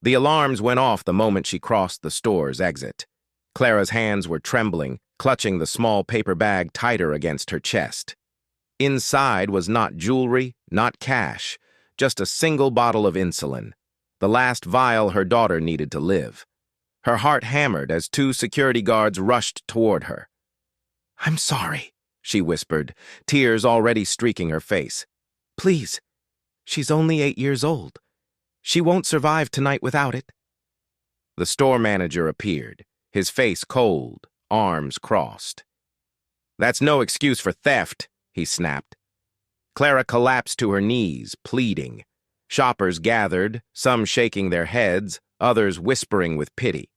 The alarms went off the moment she crossed the store's exit. Clara's hands were trembling, clutching the small paper bag tighter against her chest. Inside was not jewelry, not cash, just a single bottle of insulin, the last vial her daughter needed to live. Her heart hammered as two security guards rushed toward her. "I'm sorry," she whispered, tears already streaking her face. "Please, she's only 8 years old. She won't survive tonight without it." The store manager appeared, his face cold, arms crossed. "That's no excuse for theft," he snapped. Clara collapsed to her knees, pleading. Shoppers gathered, some shaking their heads, others whispering with pity.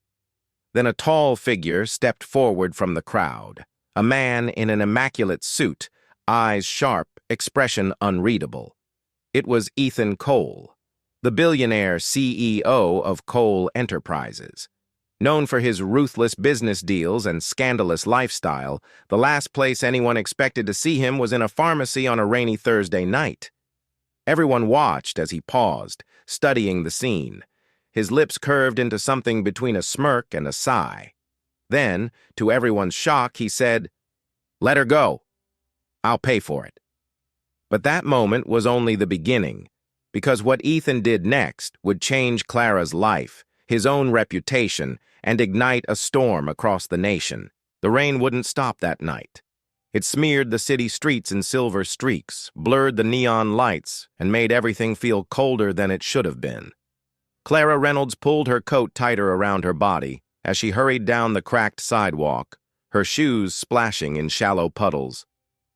Then a tall figure stepped forward from the crowd, a man in an immaculate suit, eyes sharp, expression unreadable. It was Ethan Cole, the billionaire CEO of Cole Enterprises. Known for his ruthless business deals and scandalous lifestyle, the last place anyone expected to see him was in a pharmacy on a rainy Thursday night. Everyone watched as he paused, studying the scene. His lips curved into something between a smirk and a sigh. Then, to everyone's shock, he said, "Let her go. I'll pay for it." But that moment was only the beginning, because what Ethan did next would change Clara's life, his own reputation, and ignite a storm across the nation. The rain wouldn't stop that night. It smeared the city streets in silver streaks, blurred the neon lights, and made everything feel colder than it should have been. Clara Reynolds pulled her coat tighter around her body as she hurried down the cracked sidewalk, her shoes splashing in shallow puddles.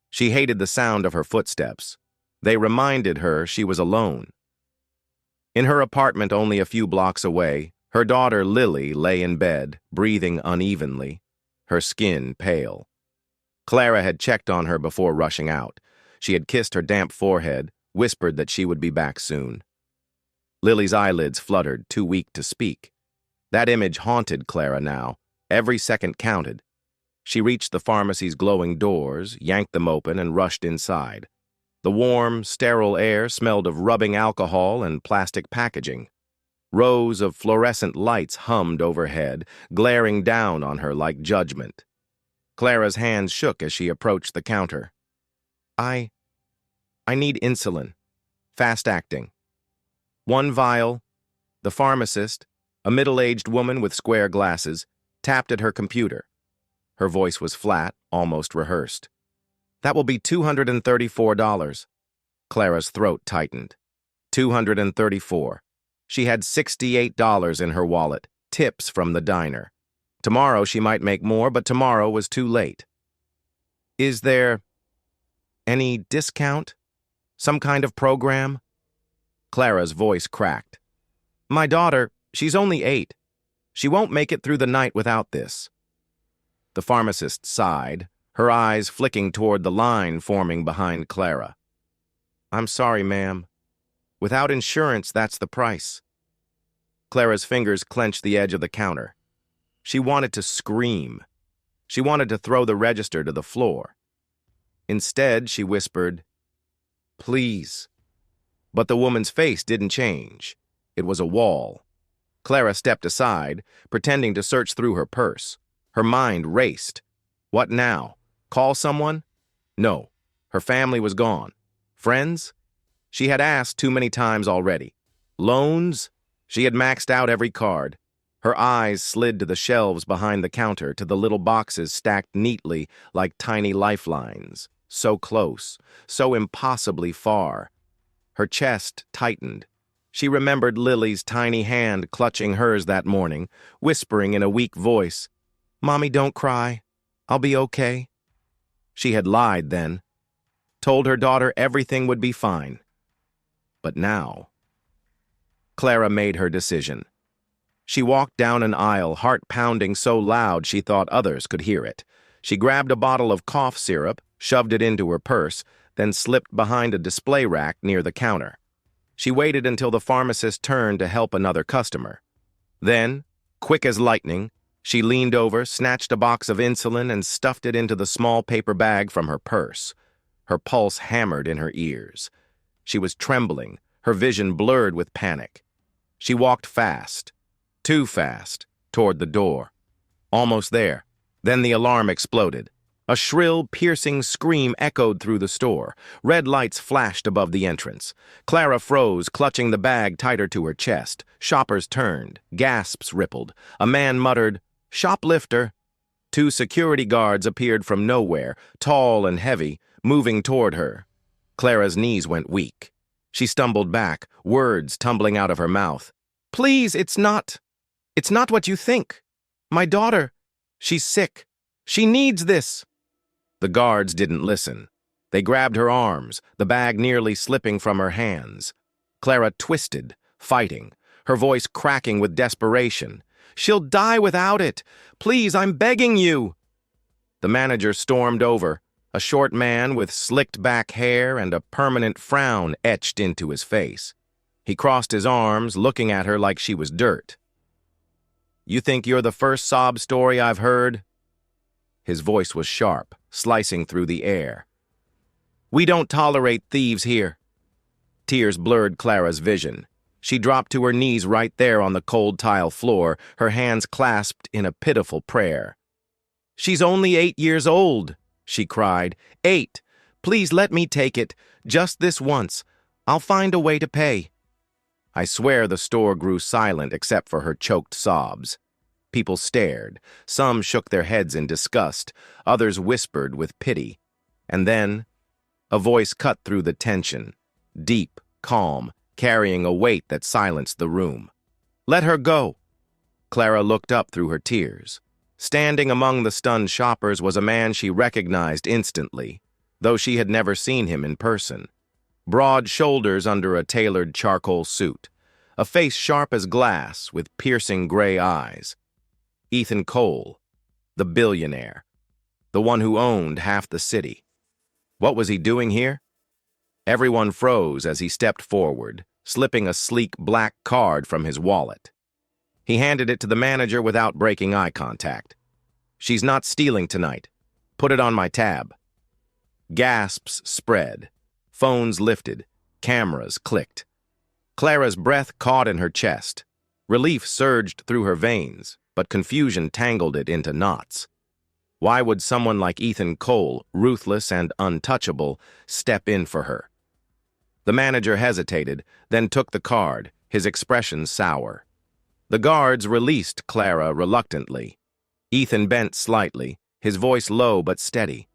She hated the sound of her footsteps. They reminded her she was alone. In her apartment only a few blocks away, her daughter Lily lay in bed, breathing unevenly, her skin pale. Clara had checked on her before rushing out. She had kissed her damp forehead, whispered that she would be back soon. Lily's eyelids fluttered, too weak to speak. That image haunted Clara now. Every second counted. She reached the pharmacy's glowing doors, yanked them open, and rushed inside. The warm, sterile air smelled of rubbing alcohol and plastic packaging. Rows of fluorescent lights hummed overhead, glaring down on her like judgment. Clara's hands shook as she approached the counter. I need insulin. Fast-acting. 1 vial." The pharmacist, a middle-aged woman with square glasses, tapped at her computer. Her voice was flat, almost rehearsed. "That will be $234. Clara's throat tightened. $234. She had $68 in her wallet, tips from the diner. Tomorrow she might make more, but tomorrow was too late. "Is there any discount? Some kind of program?" Clara's voice cracked. "My daughter, she's only 8. She won't make it through the night without this." The pharmacist sighed, her eyes flicking toward the line forming behind Clara. "I'm sorry, ma'am. Without insurance, that's the price." Clara's fingers clenched the edge of the counter. She wanted to scream. She wanted to throw the register to the floor. Instead, she whispered, "Please." But the woman's face didn't change. It was a wall. Clara stepped aside, pretending to search through her purse. Her mind raced. What now? Call someone? No. Her family was gone. Friends? She had asked too many times already. Loans? She had maxed out every card. Her eyes slid to the shelves behind the counter, to the little boxes stacked neatly like tiny lifelines. So close, so impossibly far. Her chest tightened. She remembered Lily's tiny hand clutching hers that morning, whispering in a weak voice, "Mommy, don't cry. I'll be okay." She had lied then, told her daughter everything would be fine. But now, Clara made her decision. She walked down an aisle, heart pounding so loud she thought others could hear it. She grabbed a bottle of cough syrup, shoved it into her purse, then slipped behind a display rack near the counter. She waited until the pharmacist turned to help another customer. Then, quick as lightning, she leaned over, snatched a box of insulin, and stuffed it into the small paper bag from her purse. Her pulse hammered in her ears. She was trembling, her vision blurred with panic. She walked fast, too fast, toward the door. Almost there. Then the alarm exploded. A shrill, piercing scream echoed through the store. Red lights flashed above the entrance. Clara froze, clutching the bag tighter to her chest. Shoppers turned. Gasps rippled. A man muttered, "Shoplifter." Two security guards appeared from nowhere, tall and heavy, moving toward her. Clara's knees went weak. She stumbled back, words tumbling out of her mouth. "Please, it's not what you think. My daughter, she's sick. She needs this." The guards didn't listen. They grabbed her arms, the bag nearly slipping from her hands. Clara twisted, fighting, her voice cracking with desperation. "She'll die without it. Please, I'm begging you." The manager stormed over, a short man with slicked back hair and a permanent frown etched into his face. He crossed his arms, looking at her like she was dirt. "You think you're the first sob story I've heard?" His voice was sharp, slicing through the air. "We don't tolerate thieves here." Tears blurred Clara's vision. She dropped to her knees right there on the cold tile floor, her hands clasped in a pitiful prayer. "She's only 8 years old," she cried. 8. Please let me take it, just this once. I'll find a way to pay." I swear the store grew silent except for her choked sobs. People stared. Some shook their heads in disgust. Others whispered with pity. And then, a voice cut through the tension. Deep, calm, carrying a weight that silenced the room. "Let her go." Clara looked up through her tears. Standing among the stunned shoppers was a man she recognized instantly, though she had never seen him in person. Broad shoulders under a tailored charcoal suit. A face sharp as glass with piercing gray eyes. Ethan Cole, the billionaire, the one who owned half the city. What was he doing here? Everyone froze as he stepped forward, slipping a sleek black card from his wallet. He handed it to the manager without breaking eye contact. "She's not stealing tonight. Put it on my tab." Gasps spread. Phones lifted. Cameras clicked. Clara's breath caught in her chest. Relief surged through her veins, but confusion tangled it into knots. Why would someone like Ethan Cole, ruthless and untouchable, step in for her? The manager hesitated, then took the card, his expression sour. The guards released Clara reluctantly. Ethan bent slightly, his voice low but steady.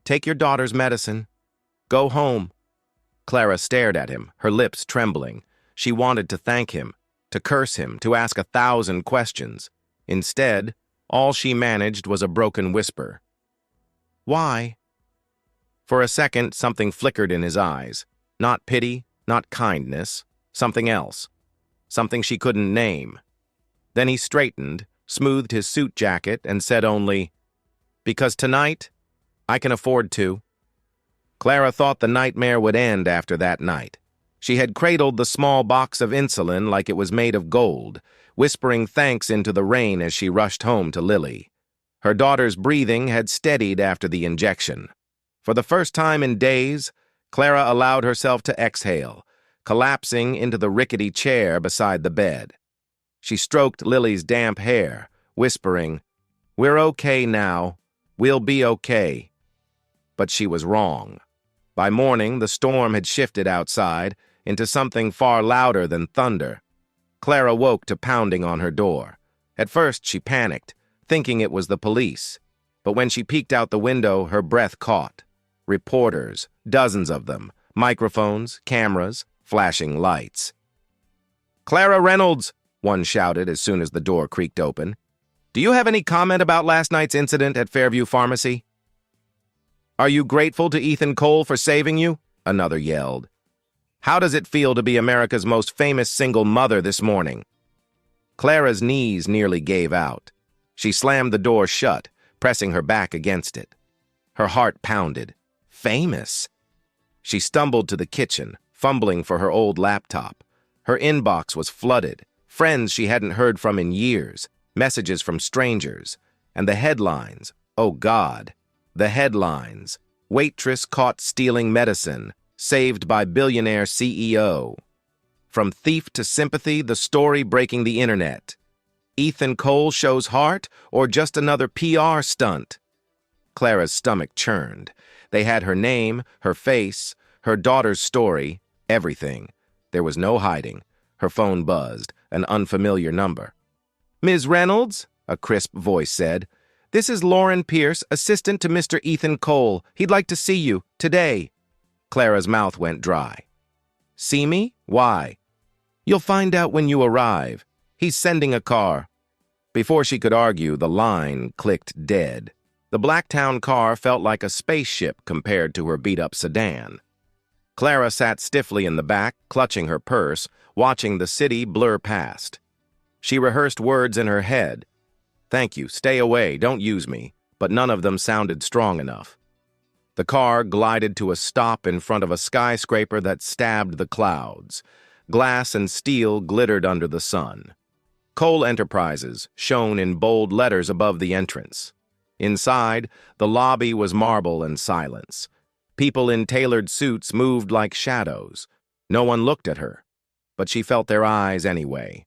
"Take your daughter's medicine. Go home." Clara stared at him, her lips trembling. She wanted to thank him, to curse him, to ask 1,000 questions. Instead, all she managed was a broken whisper. "Why?" For a second, something flickered in his eyes. Not pity, not kindness, something else. Something she couldn't name. Then he straightened, smoothed his suit jacket, and said only, "Because tonight, I can afford to." Clara thought the nightmare would end after that night. She had cradled the small box of insulin like it was made of gold, whispering thanks into the rain as she rushed home to Lily. Her daughter's breathing had steadied after the injection. For the first time in days, Clara allowed herself to exhale, collapsing into the rickety chair beside the bed. She stroked Lily's damp hair, whispering, "We're okay now. We'll be okay." But she was wrong. By morning, the storm had shifted outside into something far louder than thunder. Clara woke to pounding on her door. At first, she panicked, thinking it was the police. But when she peeked out the window, her breath caught. Reporters, dozens of them, microphones, cameras, flashing lights. "Clara Reynolds," one shouted as soon as the door creaked open. "Do you have any comment about last night's incident at Fairview Pharmacy?" "Are you grateful to Ethan Cole for saving you?" another yelled. "How does it feel to be America's most famous single mother this morning?" Clara's knees nearly gave out. She slammed the door shut, pressing her back against it. Her heart pounded. Famous? She stumbled to the kitchen, fumbling for her old laptop. Her inbox was flooded. Friends she hadn't heard from in years, messages from strangers, and the headlines. Oh God, the headlines. Waitress caught stealing medicine, saved by billionaire CEO. From thief to sympathy, the story breaking the internet. Ethan Cole shows heart, or just another PR stunt? Clara's stomach churned. They had her name, her face, her daughter's story, everything. There was no hiding. Her phone buzzed, an unfamiliar number. "Ms. Reynolds," a crisp voice said. "This is Lauren Pierce, assistant to Mr. Ethan Cole. He'd like to see you, today." Clara's mouth went dry. "See me? Why?" "You'll find out when you arrive. He's sending a car." Before she could argue, the line clicked dead. The Blacktown car felt like a spaceship compared to her beat-up sedan. Clara sat stiffly in the back, clutching her purse, watching the city blur past. She rehearsed words in her head. "Thank you, stay away, don't use me," but none of them sounded strong enough. The car glided to a stop in front of a skyscraper that stabbed the clouds. Glass and steel glittered under the sun. Cole Enterprises shone in bold letters above the entrance. Inside, the lobby was marble and silence. People in tailored suits moved like shadows. No one looked at her, but she felt their eyes anyway.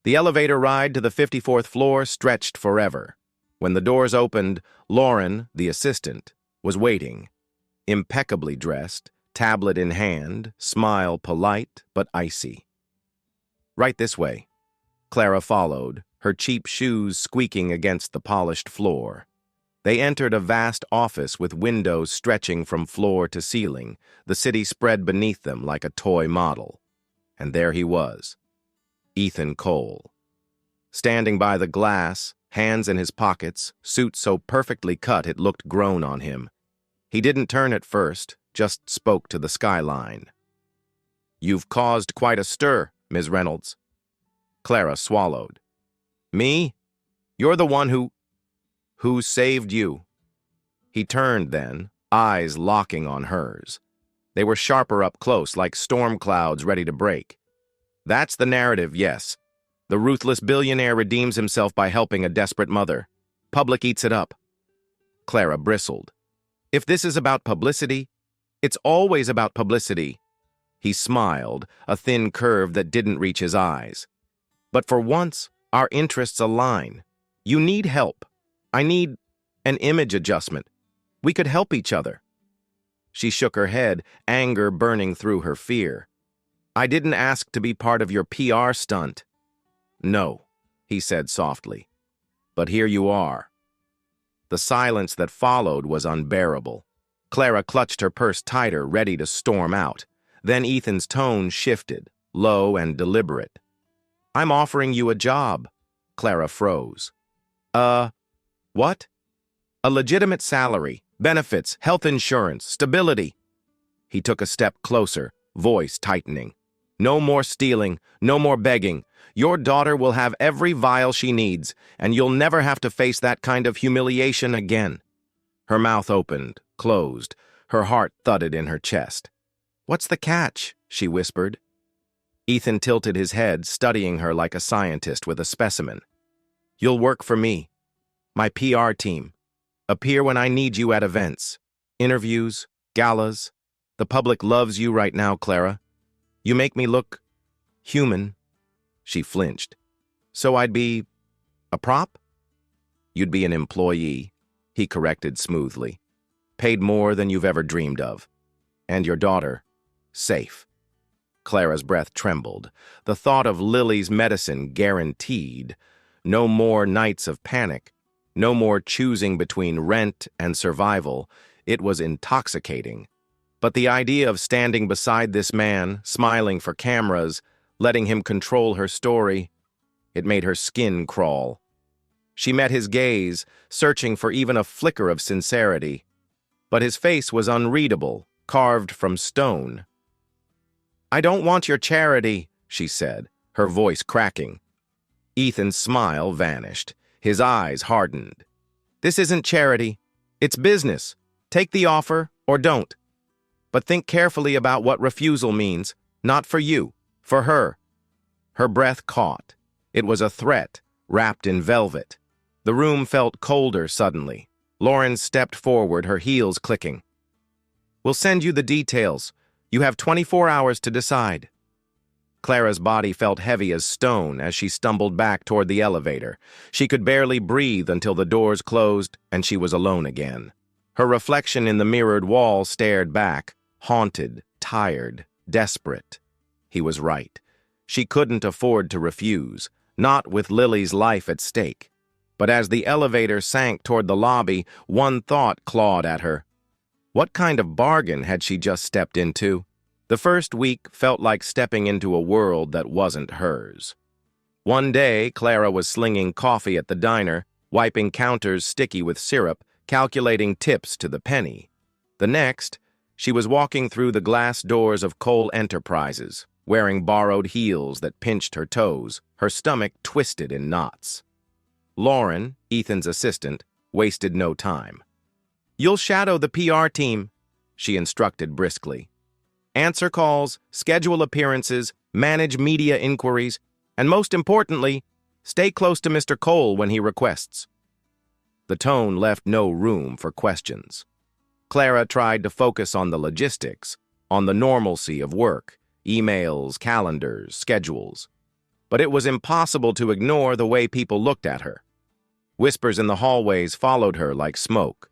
The elevator ride to the 54th floor stretched forever. When the doors opened, Lauren, the assistant, was waiting. Impeccably dressed, tablet in hand, smile polite but icy. "Right this way." Clara followed, her cheap shoes squeaking against the polished floor. They entered a vast office with windows stretching from floor to ceiling, the city spread beneath them like a toy model. And there he was, Ethan Cole. Standing by the glass, hands in his pockets, suit so perfectly cut it looked grown on him. He didn't turn at first, just spoke to the skyline. "You've caused quite a stir, Ms. Reynolds." Clara swallowed. "Me? You're the one who saved you." He turned then, eyes locking on hers. They were sharper up close, like storm clouds ready to break. "That's the narrative, yes. The ruthless billionaire redeems himself by helping a desperate mother. Public eats it up." Clara bristled. "If this is about publicity, it's always about publicity." He smiled, a thin curve that didn't reach his eyes. "But for once, our interests align. You need help. I need an image adjustment. We could help each other." She shook her head, anger burning through her fear. "I didn't ask to be part of your PR stunt." "No," he said softly. "But here you are." The silence that followed was unbearable. Clara clutched her purse tighter, ready to storm out. Then Ethan's tone shifted, low and deliberate. "I'm offering you a job." Clara froze. What?" "A legitimate salary, benefits, health insurance, stability." He took a step closer, voice tightening. "No more stealing, no more begging. Your daughter will have every vial she needs, and you'll never have to face that kind of humiliation again." Her mouth opened, closed. Her heart thudded in her chest. "What's the catch?" she whispered. Ethan tilted his head, studying her like a scientist with a specimen. "You'll work for me. My PR team. Appear when I need you at events. Interviews, galas. The public loves you right now, Clara. You make me look human." She flinched. "So I'd be a prop?" "You'd be an employee," he corrected smoothly. "Paid more than you've ever dreamed of. And your daughter, safe." Clara's breath trembled. The thought of Lily's medicine guaranteed. No more nights of panic. No more choosing between rent and survival. It was intoxicating. But the idea of standing beside this man, smiling for cameras, letting him control her story, it made her skin crawl. She met his gaze, searching for even a flicker of sincerity. But his face was unreadable, carved from stone. "I don't want your charity," she said, her voice cracking. Ethan's smile vanished. His eyes hardened. "This isn't charity. It's business. Take the offer or don't. But think carefully about what refusal means. Not for you, for her." Her breath caught. It was a threat, wrapped in velvet. The room felt colder suddenly. Lauren stepped forward, her heels clicking. "We'll send you the details. You have 24 hours to decide." Clara's body felt heavy as stone as she stumbled back toward the elevator. She could barely breathe until the doors closed and she was alone again. Her reflection in the mirrored wall stared back, haunted, tired, desperate. He was right. She couldn't afford to refuse, not with Lily's life at stake. But as the elevator sank toward the lobby, one thought clawed at her. What kind of bargain had she just stepped into? The first week felt like stepping into a world that wasn't hers. One day, Clara was slinging coffee at the diner, wiping counters sticky with syrup, calculating tips to the penny. The next, she was walking through the glass doors of Cole Enterprises, wearing borrowed heels that pinched her toes, her stomach twisted in knots. Lauren, Ethan's assistant, wasted no time. "You'll shadow the PR team," she instructed briskly. "Answer calls, schedule appearances, manage media inquiries, and most importantly, stay close to Mr. Cole when he requests." The tone left no room for questions. Clara tried to focus on the logistics, on the normalcy of work, emails, calendars, schedules. But it was impossible to ignore the way people looked at her. Whispers in the hallways followed her like smoke.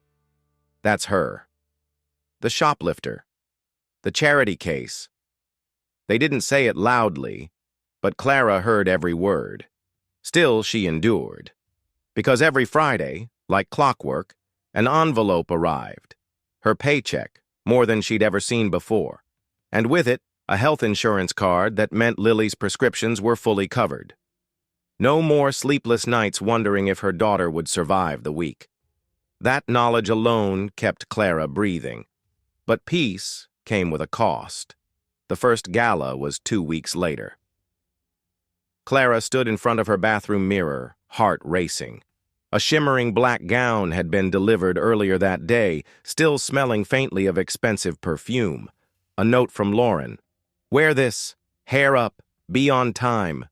That's her. The shoplifter. The charity case. They didn't say it loudly, but Clara heard every word. Still, she endured. Because every Friday, like clockwork, an envelope arrived. Her paycheck, more than she'd ever seen before. And with it, a health insurance card that meant Lily's prescriptions were fully covered. No more sleepless nights wondering if her daughter would survive the week. That knowledge alone kept Clara breathing. But peace came with a cost. The first gala was 2 weeks later. Clara stood in front of her bathroom mirror, heart racing. A shimmering black gown had been delivered earlier that day, still smelling faintly of expensive perfume. A note from Lauren. "Wear this. Hair up. Be on time."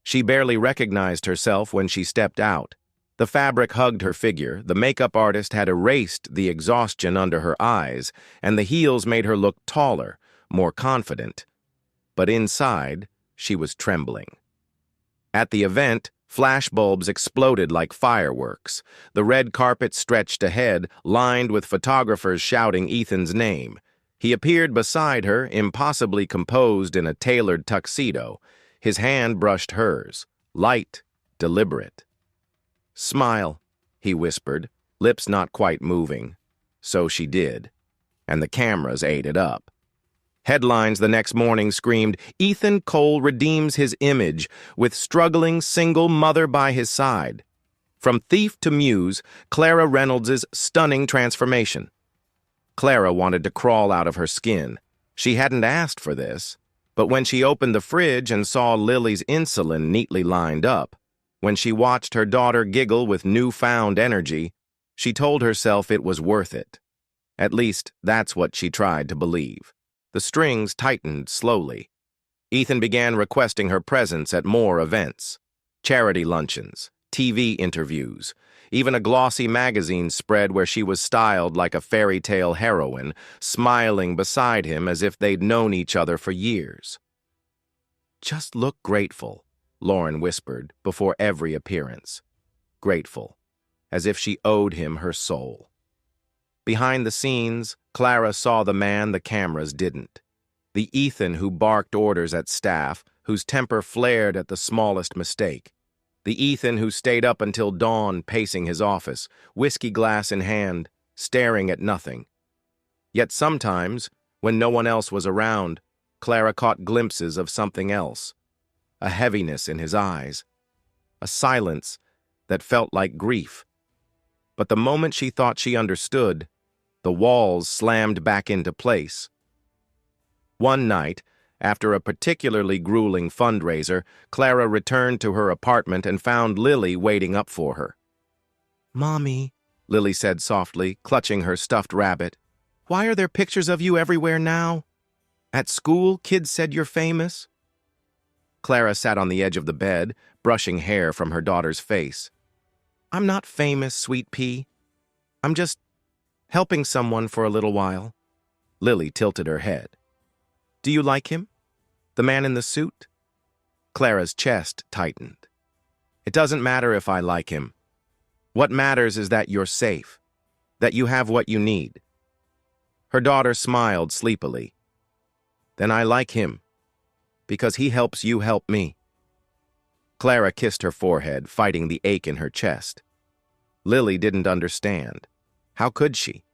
She barely recognized herself when she stepped out. The fabric hugged her figure, the makeup artist had erased the exhaustion under her eyes, and the heels made her look taller, more confident. But inside, she was trembling. At the event, flashbulbs exploded like fireworks. The red carpet stretched ahead, lined with photographers shouting Ethan's name. He appeared beside her, impossibly composed in a tailored tuxedo. His hand brushed hers, light, deliberate. "Smile," he whispered, lips not quite moving. So she did, and the cameras ate it up. Headlines the next morning screamed, "Ethan Cole redeems his image with struggling single mother by his side." From thief to muse, Clara Reynolds' stunning transformation. Clara wanted to crawl out of her skin. She hadn't asked for this. But when she opened the fridge and saw Lily's insulin neatly lined up, when she watched her daughter giggle with newfound energy, she told herself it was worth it. At least, that's what she tried to believe. The strings tightened slowly. Ethan began requesting her presence at more events. Charity luncheons, TV interviews, even a glossy magazine spread where she was styled like a fairy tale heroine, smiling beside him as if they'd known each other for years. "Just look grateful," Lauren whispered before every appearance. Grateful, as if she owed him her soul. Behind the scenes, Clara saw the man the cameras didn't. The Ethan who barked orders at staff, whose temper flared at the smallest mistake. The Ethan who stayed up until dawn pacing his office, whiskey glass in hand, staring at nothing. Yet sometimes, when no one else was around, Clara caught glimpses of something else. A heaviness in his eyes. A silence that felt like grief. But the moment she thought she understood, the walls slammed back into place. One night, after a particularly grueling fundraiser, Clara returned to her apartment and found Lily waiting up for her. "Mommy," Lily said softly, clutching her stuffed rabbit, "why are there pictures of you everywhere now? At school, kids said you're famous." Clara sat on the edge of the bed, brushing hair from her daughter's face. "I'm not famous, sweet pea. I'm just helping someone for a little while." Lily tilted her head. "Do you like him?" The man in the suit? Clara's chest tightened. It doesn't matter if I like him. What matters is that you're safe, that you have what you need. Her daughter smiled sleepily. Then I like him, because he helps you help me. Clara kissed her forehead, fighting the ache in her chest. Lily didn't understand. How could she?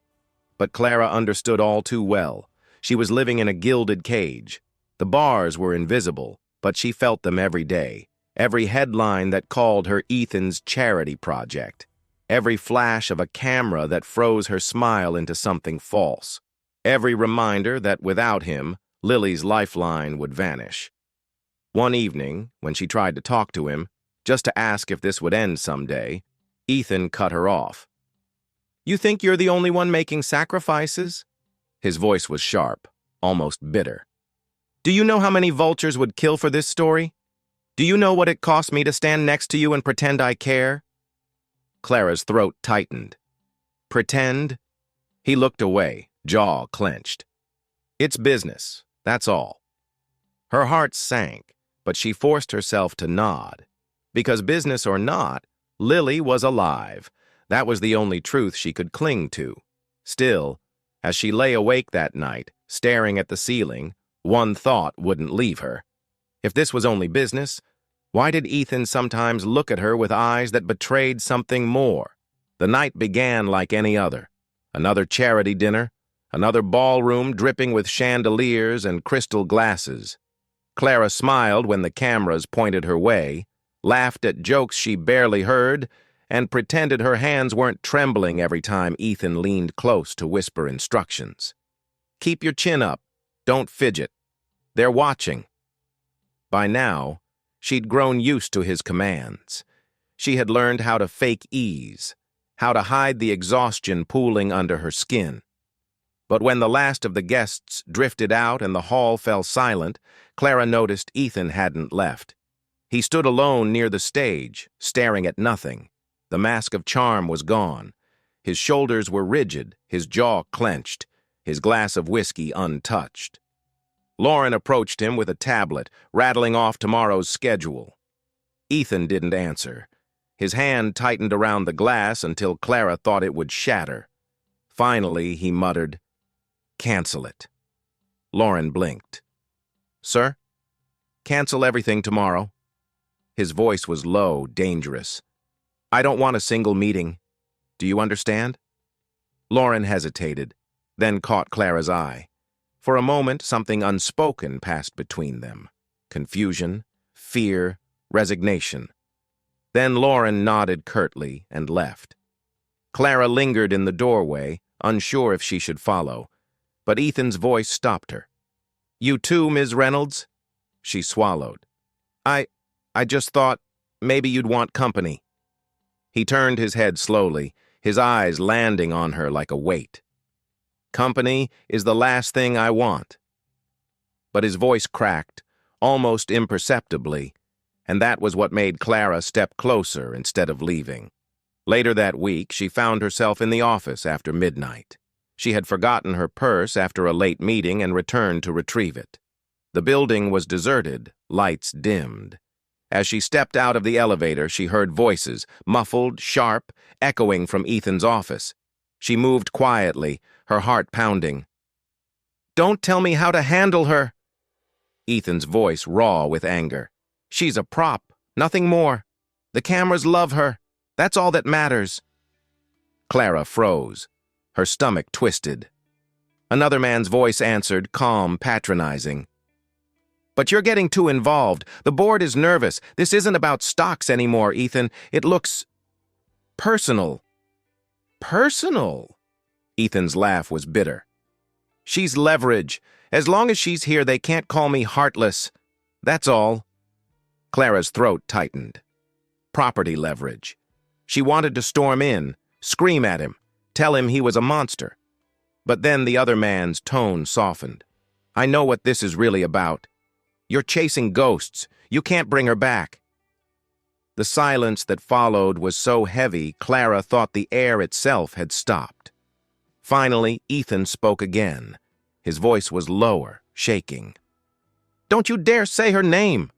But Clara understood all too well. She was living in a gilded cage. The bars were invisible, but she felt them every day. Every headline that called her Ethan's charity project. Every flash of a camera that froze her smile into something false. Every reminder that without him, Lily's lifeline would vanish. One evening, when she tried to talk to him, just to ask if this would end someday, Ethan cut her off. You think you're the only one making sacrifices? His voice was sharp, almost bitter. Do you know how many vultures would kill for this story? Do you know what it cost me to stand next to you and pretend I care? Clara's throat tightened. Pretend? He looked away, jaw clenched. It's business, that's all. Her heart sank, but she forced herself to nod. Because business or not, Lily was alive. That was the only truth she could cling to. Still, as she lay awake that night, staring at the ceiling, one thought wouldn't leave her. If this was only business, why did Ethan sometimes look at her with eyes that betrayed something more? The night began like any other. Another charity dinner, another ballroom dripping with chandeliers and crystal glasses. Clara smiled when the cameras pointed her way, laughed at jokes she barely heard, and pretended her hands weren't trembling every time Ethan leaned close to whisper instructions. Keep your chin up. Don't fidget. They're watching. By now, she'd grown used to his commands. She had learned how to fake ease, how to hide the exhaustion pooling under her skin. But when the last of the guests drifted out and the hall fell silent, Clara noticed Ethan hadn't left. He stood alone near the stage, staring at nothing. The mask of charm was gone. His shoulders were rigid, his jaw clenched, his glass of whiskey untouched. Lauren approached him with a tablet, rattling off tomorrow's schedule. Ethan didn't answer. His hand tightened around the glass until Clara thought it would shatter. Finally, he muttered, "Cancel it." Lauren blinked. "Sir? Cancel everything tomorrow." His voice was low, dangerous. "I don't want a single meeting. Do you understand?" Lauren hesitated, then caught Clara's eye. For a moment, something unspoken passed between them. Confusion, fear, resignation. Then Lauren nodded curtly and left. Clara lingered in the doorway, unsure if she should follow, but Ethan's voice stopped her. "You too, Ms. Reynolds?" She swallowed. I just thought maybe you'd want company." He turned his head slowly, his eyes landing on her like a weight. "Company is the last thing I want." But his voice cracked, almost imperceptibly, and that was what made Clara step closer instead of leaving. Later that week, she found herself in the office after midnight. She had forgotten her purse after a late meeting and returned to retrieve it. The building was deserted, lights dimmed. As she stepped out of the elevator, she heard voices, muffled, sharp, echoing from Ethan's office. She moved quietly, her heart pounding. "Don't tell me how to handle her!" Ethan's voice raw with anger. "She's a prop, nothing more. The cameras love her. That's all that matters." Clara froze. Her stomach twisted. Another man's voice answered, calm, patronizing. "But you're getting too involved. The board is nervous. This isn't about stocks anymore, Ethan. It looks personal." "Personal?" Ethan's laugh was bitter. "She's leverage. As long as she's here, they can't call me heartless. That's all." Clara's throat tightened. Property leverage. She wanted to storm in, scream at him, tell him he was a monster. But then the other man's tone softened. "I know what this is really about. You're chasing ghosts. You can't bring her back." The silence that followed was so heavy, Clara thought the air itself had stopped. Finally, Ethan spoke again. His voice was lower, shaking. Don't you dare say her name!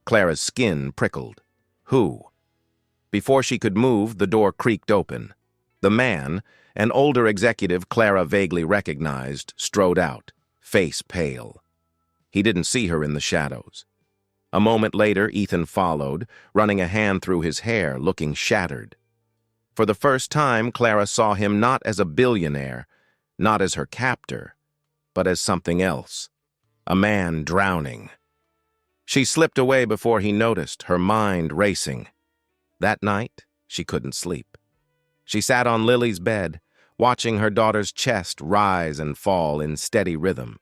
Clara's skin prickled. Who? Before she could move, the door creaked open. The man, an older executive Clara vaguely recognized, strode out, face pale. He didn't see her in the shadows. A moment later, Ethan followed, running a hand through his hair, looking shattered. For the first time, Clara saw him not as a billionaire, not as her captor, but as something else. A man drowning. She slipped away before he noticed, her mind racing. That night, she couldn't sleep. She sat on Lily's bed, watching her daughter's chest rise and fall in steady rhythm.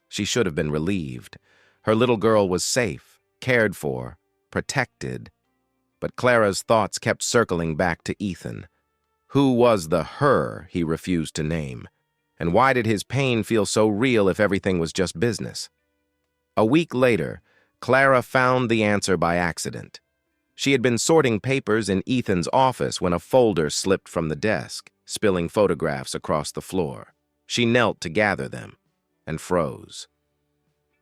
She should have been relieved. Her little girl was safe, cared for, protected. But Clara's thoughts kept circling back to Ethan. Who was the her he refused to name? And why did his pain feel so real if everything was just business? A week later, Clara found the answer by accident. She had been sorting papers in Ethan's office when a folder slipped from the desk, spilling photographs across the floor. She knelt to gather them and froze.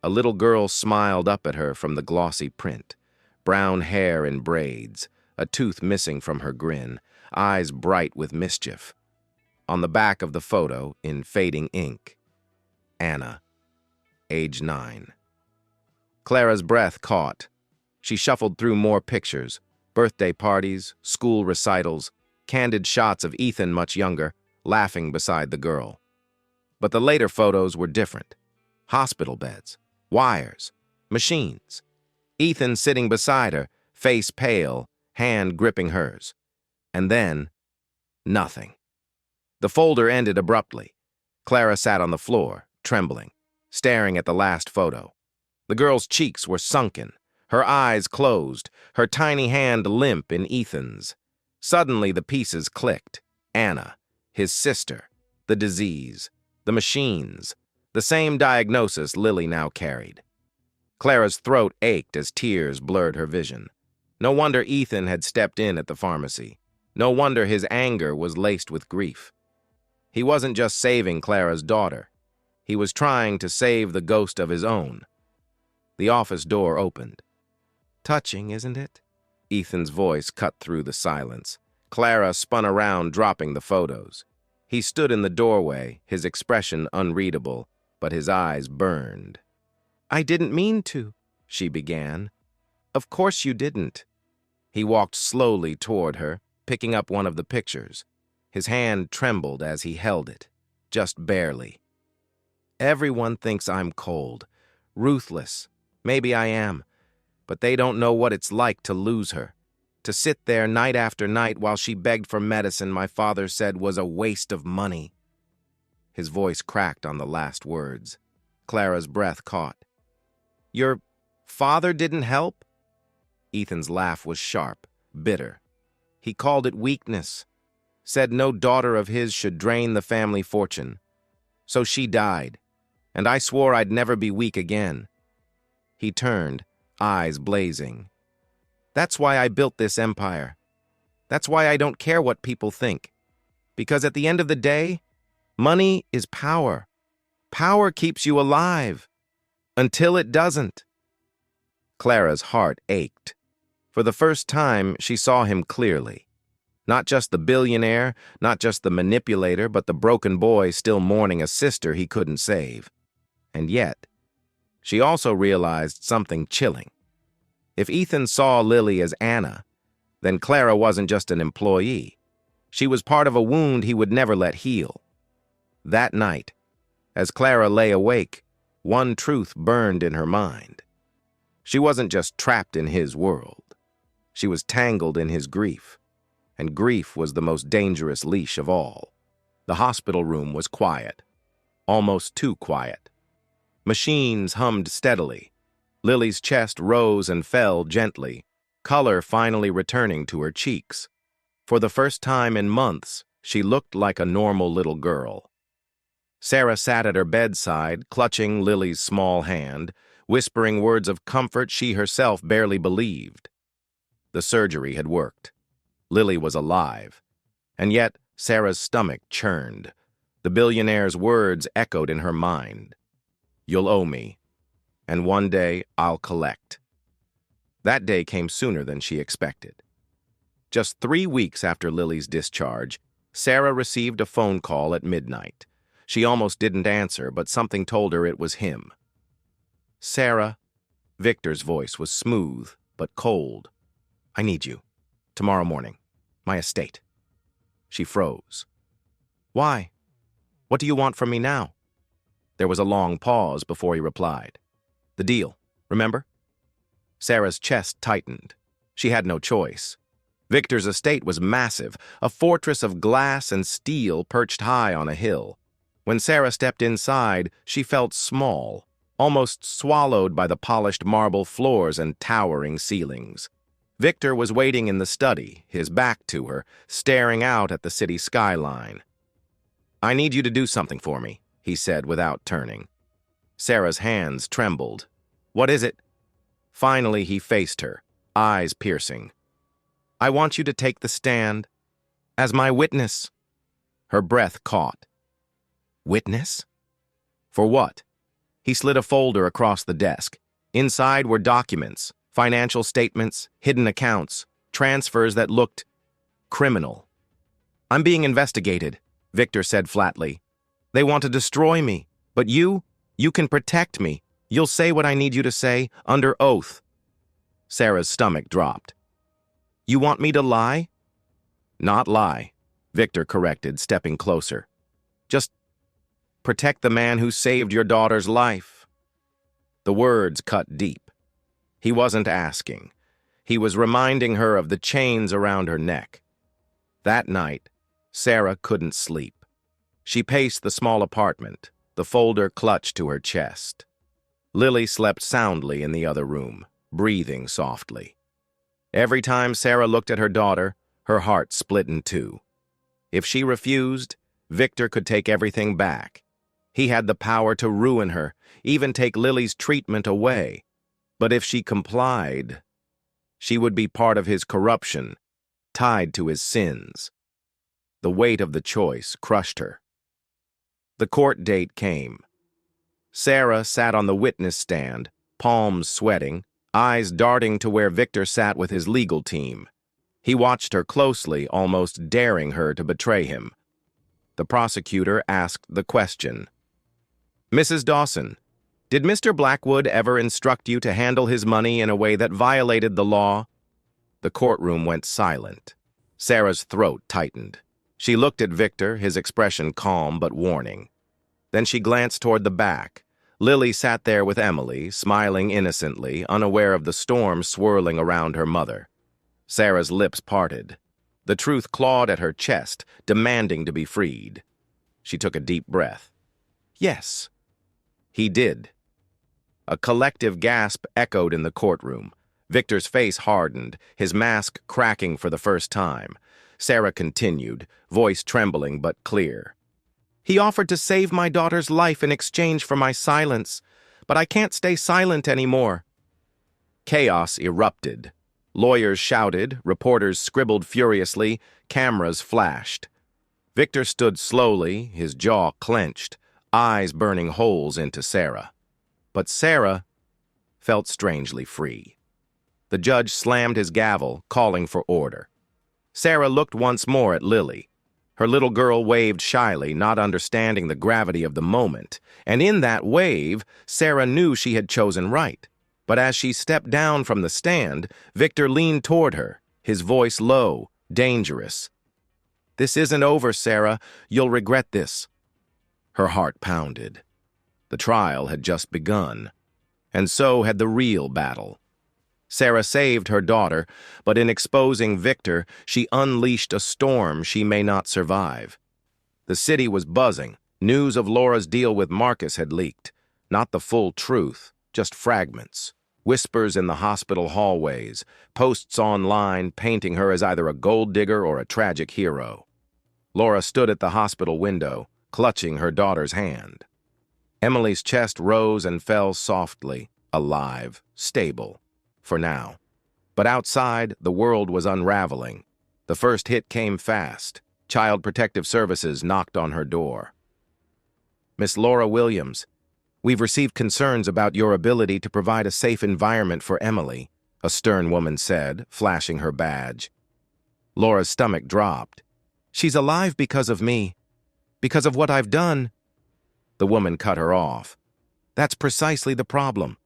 A little girl smiled up at her from the glossy print, brown hair in braids, a tooth missing from her grin, eyes bright with mischief. On the back of the photo, in fading ink, Anna, age 9. Clara's breath caught. She shuffled through more pictures, birthday parties, school recitals, candid shots of Ethan much younger, laughing beside the girl. But the later photos were different. Hospital beds, wires, machines. Ethan sitting beside her, face pale, hand gripping hers. And then, nothing. The folder ended abruptly. Clara sat on the floor, trembling, staring at the last photo. The girl's cheeks were sunken, her eyes closed, her tiny hand limp in Ethan's. Suddenly the pieces clicked. Anna, his sister, the disease, the machines, the same diagnosis Lily now carried. Clara's throat ached as tears blurred her vision. No wonder Ethan had stepped in at the pharmacy. No wonder his anger was laced with grief. He wasn't just saving Clara's daughter. He was trying to save the ghost of his own. The office door opened. Touching, isn't it? Ethan's voice cut through the silence. Clara spun around, dropping the photos. He stood in the doorway, his expression unreadable, but his eyes burned. I didn't mean to, she began. Of course you didn't. He walked slowly toward her, picking up one of the pictures. His hand trembled as he held it, just barely. Everyone thinks I'm cold, ruthless. Maybe I am, but they don't know what it's like to lose her, to sit there night after night while she begged for medicine my father said was a waste of money. His voice cracked on the last words. Clara's breath caught. Your father didn't help? Ethan's laugh was sharp, bitter. He called it weakness, said no daughter of his should drain the family fortune. So she died, and I swore I'd never be weak again. He turned, eyes blazing. That's why I built this empire. That's why I don't care what people think. Because at the end of the day, money is power. Power keeps you alive. Until it doesn't. Clara's heart ached. For the first time, she saw him clearly. Not just the billionaire, not just the manipulator, but the broken boy still mourning a sister he couldn't save. And yet, she also realized something chilling. If Ethan saw Lily as Anna, then Clara wasn't just an employee. She was part of a wound he would never let heal. That night, as Clara lay awake, one truth burned in her mind. She wasn't just trapped in his world. She was tangled in his grief. And grief was the most dangerous leash of all. The hospital room was quiet. Almost too quiet. Machines hummed steadily. Lily's chest rose and fell gently, color finally returning to her cheeks. For the first time in months, she looked like a normal little girl. Sarah sat at her bedside, clutching Lily's small hand, whispering words of comfort she herself barely believed. The surgery had worked. Lily was alive. And yet, Sarah's stomach churned. The billionaire's words echoed in her mind. You'll owe me. and one day I'll collect. That day came sooner than she expected. Just 3 weeks after Lily's discharge, Sarah received a phone call at midnight. She almost didn't answer, but something told her it was him. "Sarah," Victor's voice was smooth but cold. "I need you. Tomorrow morning. My estate." She froze. "Why? What do you want from me now?" There was a long pause before he replied. "The deal, remember?" Sarah's chest tightened. She had no choice. Victor's estate was massive, a fortress of glass and steel perched high on a hill. When Sarah stepped inside, she felt small, almost swallowed by the polished marble floors and towering ceilings. Victor was waiting in the study, his back to her, staring out at the city skyline. "I need you to do something for me," he said without turning. Sarah's hands trembled. "What is it?" Finally, he faced her, eyes piercing. "I want you to take the stand as my witness." Her breath caught. Witness? For what? He slid a folder across the desk. Inside were documents, financial statements, hidden accounts, transfers that looked criminal. "I'm being investigated," Victor said flatly. "They want to destroy me, but you can protect me. You'll say what I need you to say, under oath." Sarah's stomach dropped. "You want me to lie?" "Not lie," Victor corrected, stepping closer. "Just protect the man who saved your daughter's life." The words cut deep. He wasn't asking. He was reminding her of the chains around her neck. That night, Sarah couldn't sleep. She paced the small apartment, the folder clutched to her chest. Lily slept soundly in the other room, breathing softly. Every time Sarah looked at her daughter, her heart split in two. If she refused, Victor could take everything back. He had the power to ruin her, even take Lily's treatment away. But if she complied, she would be part of his corruption, tied to his sins. The weight of the choice crushed her. The court date came. Sarah sat on the witness stand, palms sweating, eyes darting to where Victor sat with his legal team. He watched her closely, almost daring her to betray him. The prosecutor asked the question. "Mrs. Dawson, did Mr. Blackwood ever instruct you to handle his money in a way that violated the law?" The courtroom went silent. Sarah's throat tightened. She looked at Victor, his expression calm but warning. Then she glanced toward the back. Lily sat there with Emily, smiling innocently, unaware of the storm swirling around her mother. Sarah's lips parted. The truth clawed at her chest, demanding to be freed. She took a deep breath. Yes, he did. A collective gasp echoed in the courtroom. Victor's face hardened, his mask cracking for the first time. Sarah continued, voice trembling but clear. "He offered to save my daughter's life in exchange for my silence, but I can't stay silent anymore." Chaos erupted. Lawyers shouted, reporters scribbled furiously, cameras flashed. Victor stood slowly, his jaw clenched, eyes burning holes into Sarah. But Sarah felt strangely free. The judge slammed his gavel, calling for order. Sarah looked once more at Lily. Her little girl waved shyly, not understanding the gravity of the moment, and in that wave, Sarah knew she had chosen right. But as she stepped down from the stand, Victor leaned toward her, his voice low, dangerous. "This isn't over, Sarah. You'll regret this." Her heart pounded. The trial had just begun, and so had the real battle. Sarah saved her daughter, but in exposing Victor, she unleashed a storm she may not survive. The city was buzzing. News of Laura's deal with Marcus had leaked. Not the full truth, just fragments. Whispers in the hospital hallways, posts online painting her as either a gold digger or a tragic hero. Laura stood at the hospital window, clutching her daughter's hand. Emily's chest rose and fell softly, alive, stable. For now. But outside, the world was unraveling. The first hit came fast. Child Protective Services knocked on her door. "Miss Laura Williams, "We've received concerns about your ability to provide a safe environment for Emily," a stern woman said, flashing her badge. Laura's stomach dropped. "She's alive because of me. Because of what I've done." The woman cut her off. "That's precisely the problem."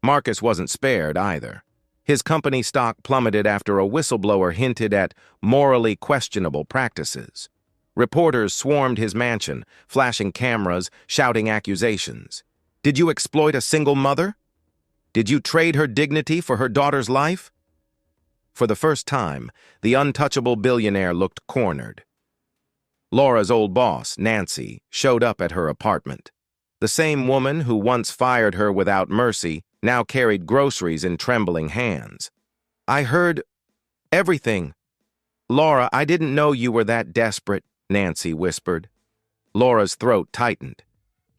Marcus wasn't spared either. His company stock plummeted after a whistleblower hinted at morally questionable practices. Reporters swarmed his mansion, flashing cameras, shouting accusations. "Did you exploit a single mother? Did you trade her dignity for her daughter's life?" For the first time, the untouchable billionaire looked cornered. Laura's old boss, Nancy, showed up at her apartment. The same woman who once fired her without mercy now carried groceries in trembling hands. "I heard everything." "Laura, I didn't know you were that desperate," Nancy whispered. Laura's throat tightened.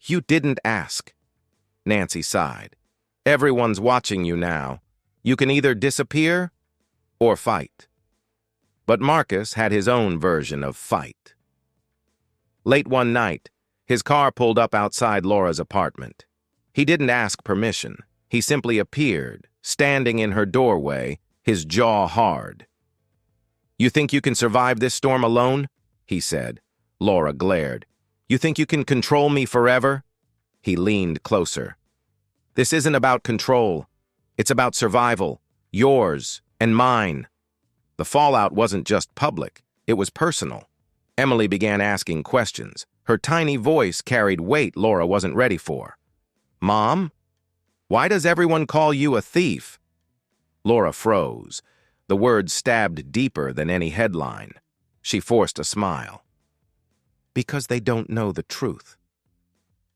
"You didn't ask." Nancy sighed. "Everyone's watching you now. You can either disappear or fight." But Marcus had his own version of fight. Late one night, his car pulled up outside Laura's apartment. He didn't ask permission. He simply appeared, standing in her doorway, his jaw hard. "You think you can survive this storm alone?" he said. Laura glared. "You think you can control me forever?" He leaned closer. "This isn't about control. It's about survival. Yours and mine." The fallout wasn't just public. It was personal. Emily began asking questions. Her tiny voice carried weight Laura wasn't ready for. "Mom? Why does everyone call you a thief?" Laura froze. The words stabbed deeper than any headline. She forced a smile. "Because they don't know the truth."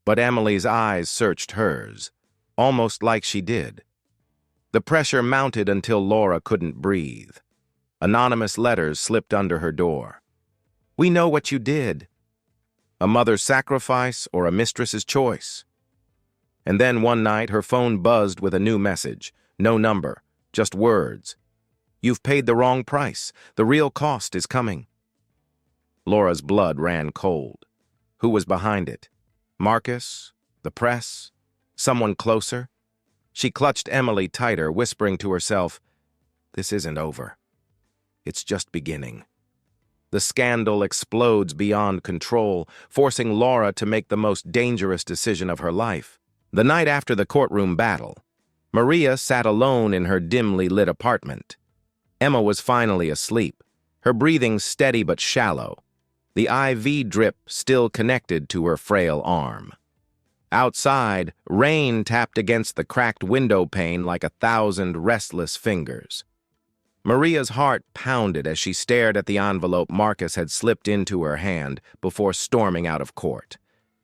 But Emily's eyes searched hers, almost like she did. The pressure mounted until Laura couldn't breathe. Anonymous letters slipped under her door. "We know what you did." A mother's sacrifice or a mistress's choice. And then one night her phone buzzed with a new message. No number, just words. "You've paid the wrong price. The real cost is coming." Laura's blood ran cold. Who was behind it? Marcus? The press? Someone closer? She clutched Emily tighter, whispering to herself, "This isn't over. It's just beginning." The scandal explodes beyond control, forcing Laura to make the most dangerous decision of her life. The night after the courtroom battle, Maria sat alone in her dimly lit apartment. Emma was finally asleep, her breathing steady but shallow, the IV drip still connected to her frail arm. Outside, rain tapped against the cracked window pane like 1,000 restless fingers. Maria's heart pounded as she stared at the envelope Marcus had slipped into her hand before storming out of court.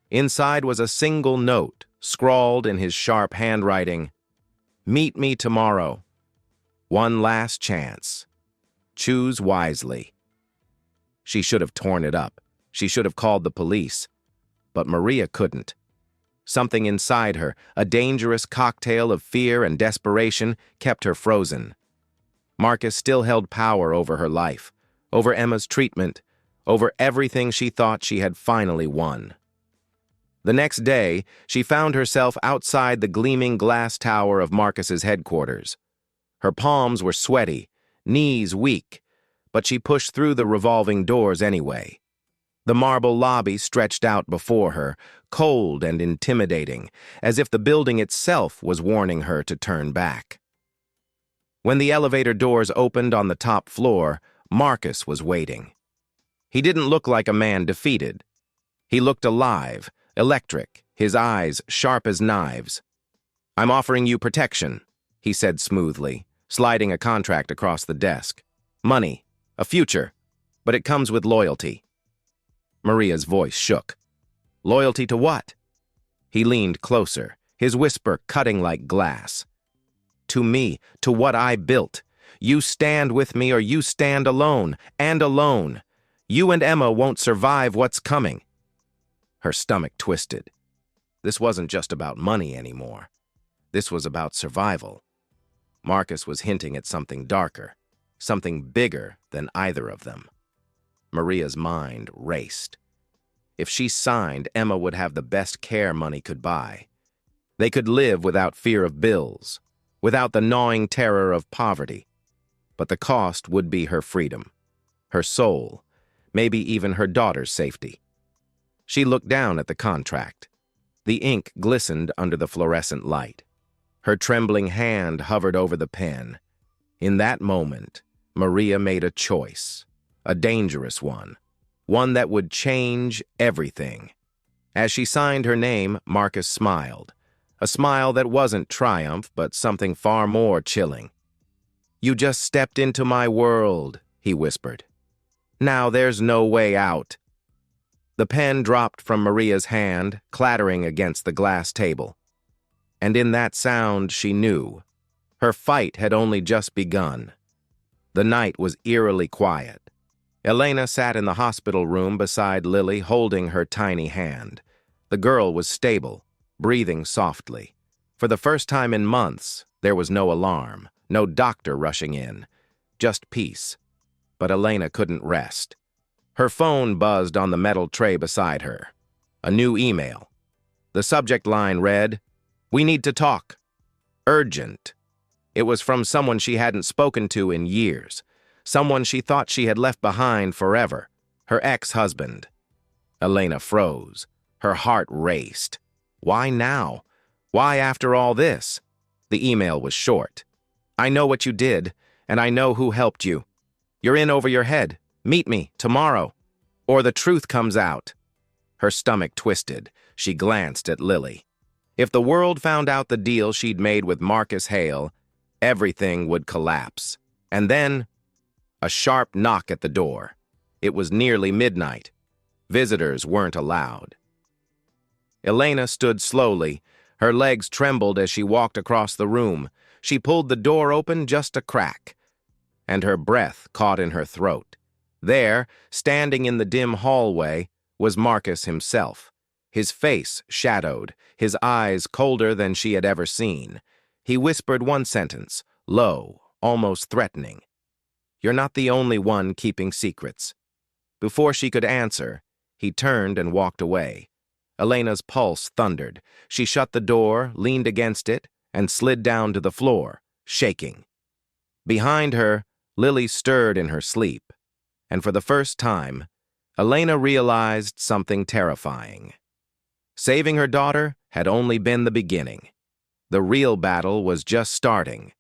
Inside was a single note, scrawled in his sharp handwriting, "Meet me tomorrow. One last chance. Choose wisely." She should have torn it up. She should have called the police. But Maria couldn't. Something inside her, a dangerous cocktail of fear and desperation, kept her frozen. Marcus still held power over her life, over Emma's treatment, over everything she thought she had finally won. The next day, she found herself outside the gleaming glass tower of Marcus's headquarters. Her palms were sweaty, knees weak, but she pushed through the revolving doors anyway. The marble lobby stretched out before her, cold and intimidating, as if the building itself was warning her to turn back. When the elevator doors opened on the top floor, Marcus was waiting. He didn't look like a man defeated. He looked alive, electric, his eyes sharp as knives. "I'm offering you protection," he said smoothly, sliding a contract across the desk. "Money, a future, but it comes with loyalty." Maria's voice shook. "Loyalty to what?" He leaned closer, his whisper cutting like glass. "To me, to what I built. You stand with me or you stand alone, and alone. You and Emma won't survive what's coming." Her stomach twisted. This wasn't just about money anymore. This was about survival. Marcus was hinting at something darker, something bigger than either of them. Maria's mind raced. If she signed, Emma would have the best care money could buy. They could live without fear of bills, without the gnawing terror of poverty. But the cost would be her freedom, her soul, maybe even her daughter's safety. She looked down at the contract. The ink glistened under the fluorescent light. Her trembling hand hovered over the pen. In that moment, Maria made a choice, a dangerous one that would change everything. As she signed her name, Marcus smiled, a smile that wasn't triumph, but something far more chilling. "You just stepped into my world," he whispered. "Now there's no way out." The pen dropped from Maria's hand, clattering against the glass table. And in that sound, she knew. Her fight had only just begun. The night was eerily quiet. Elena sat in the hospital room beside Lily, holding her tiny hand. The girl was stable, breathing softly. For the first time in months, there was no alarm, no doctor rushing in, just peace. But Elena couldn't rest. Her phone buzzed on the metal tray beside her. A new email. The subject line read, "We need to talk. Urgent." It was from someone she hadn't spoken to in years, someone she thought she had left behind forever, her ex-husband. Elena froze. Her heart raced. Why now? Why after all this? The email was short. "I know what you did, and I know who helped you. You're in over your head. Meet me, tomorrow. Or the truth comes out." Her stomach twisted. She glanced at Lily. If the world found out the deal she'd made with Marcus Hale, everything would collapse. And then, a sharp knock at the door. It was nearly midnight. Visitors weren't allowed. Elena stood slowly. Her legs trembled as she walked across the room. She pulled the door open just a crack, and her breath caught in her throat. There, standing in the dim hallway, was Marcus himself, his face shadowed, his eyes colder than she had ever seen. He whispered one sentence, low, almost threatening. "You're not the only one keeping secrets." Before she could answer, he turned and walked away. Elena's pulse thundered. She shut the door, leaned against it, and slid down to the floor, shaking. Behind her, Lily stirred in her sleep, and for the first time, Elena realized something terrifying. Saving her daughter had only been the beginning. The real battle was just starting.